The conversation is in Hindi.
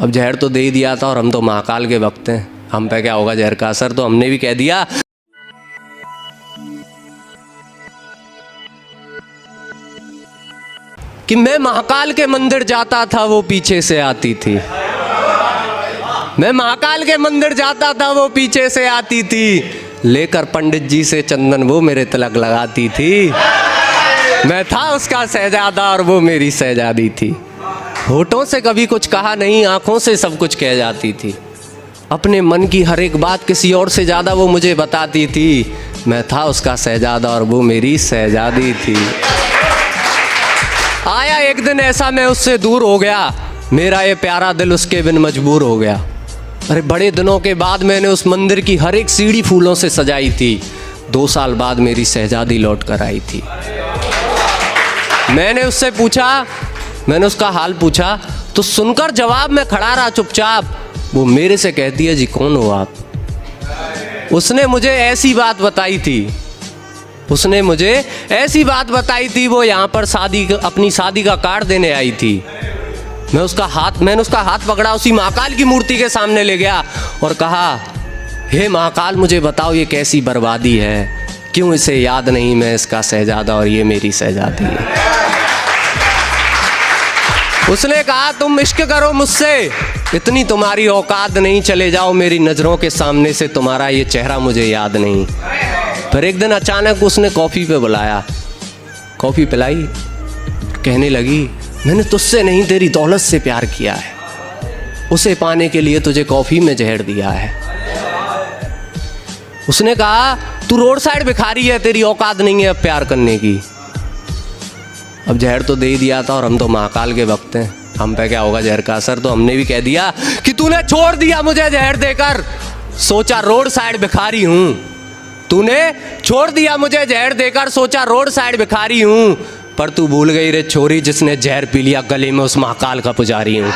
अब जहर तो दे ही दिया था और हम तो महाकाल के भक्त हैं, हम पे क्या होगा जहर का असर। तो हमने भी कह दिया कि मैं महाकाल के मंदिर जाता था वो पीछे से आती थी, मैं महाकाल के मंदिर जाता था वो पीछे से आती थी, लेकर पंडित जी से चंदन वो मेरे तिलक लगाती थी। मैं था उसका शहजादा और वो मेरी शहजादी थी। होठों से कभी कुछ कहा नहीं, आंखों से सब कुछ कह जाती थी। अपने मन की हर एक बात किसी और से ज़्यादा वो मुझे बताती थी। मैं था उसका शहजादा और वो मेरी शहजादी थी। आया एक दिन ऐसा मैं उससे दूर हो गया, मेरा ये प्यारा दिल उसके बिन मजबूर हो गया। अरे बड़े दिनों के बाद मैंने उस मंदिर की हर एक सीढ़ी फूलों से सजाई थी। 2 साल बाद मेरी शहजादी लौट कर आई थी। मैंने उससे पूछा, मैंने उसका हाल पूछा, तो सुनकर जवाब में खड़ा रहा चुपचाप। वो मेरे से कहती है, जी कौन हो आप? उसने मुझे ऐसी बात बताई थी, उसने मुझे ऐसी बात बताई थी, वो यहाँ पर अपनी शादी का कार्ड देने आई थी। मैंने उसका हाथ पकड़ा, उसी महाकाल की मूर्ति के सामने ले गया और कहा, हे महाकाल मुझे बताओ ये कैसी बर्बादी है, क्यों इसे याद नहीं मैं इसका शहजादा और ये मेरी शहजादी है। उसने कहा, तुम इश्क करो मुझसे, इतनी तुम्हारी औकात नहीं, चले जाओ मेरी नज़रों के सामने से, तुम्हारा ये चेहरा मुझे याद नहीं। फिर एक दिन अचानक उसने कॉफ़ी पे बुलाया, कॉफ़ी पिलाई, कहने लगी, मैंने तुझसे नहीं तेरी दौलत से प्यार किया है, उसे पाने के लिए तुझे कॉफ़ी में जहर दिया है। उसने कहा, तू रोड साइड भिखारी है, तेरी औकात नहीं है अब प्यार करने की। अब जहर तो दे ही दिया था और हम तो महाकाल के भक्त हैं, हम पे क्या होगा जहर का असर। तो हमने भी कह दिया कि तूने छोड़ दिया मुझे जहर देकर, सोचा रोड साइड भिखारी हूं। तूने छोड़ दिया मुझे जहर देकर, सोचा रोड साइड भिखारी हूं, पर तू भूल गई रे छोरी, जिसने जहर पी लिया गले में उस महाकाल का पुजारी हूं।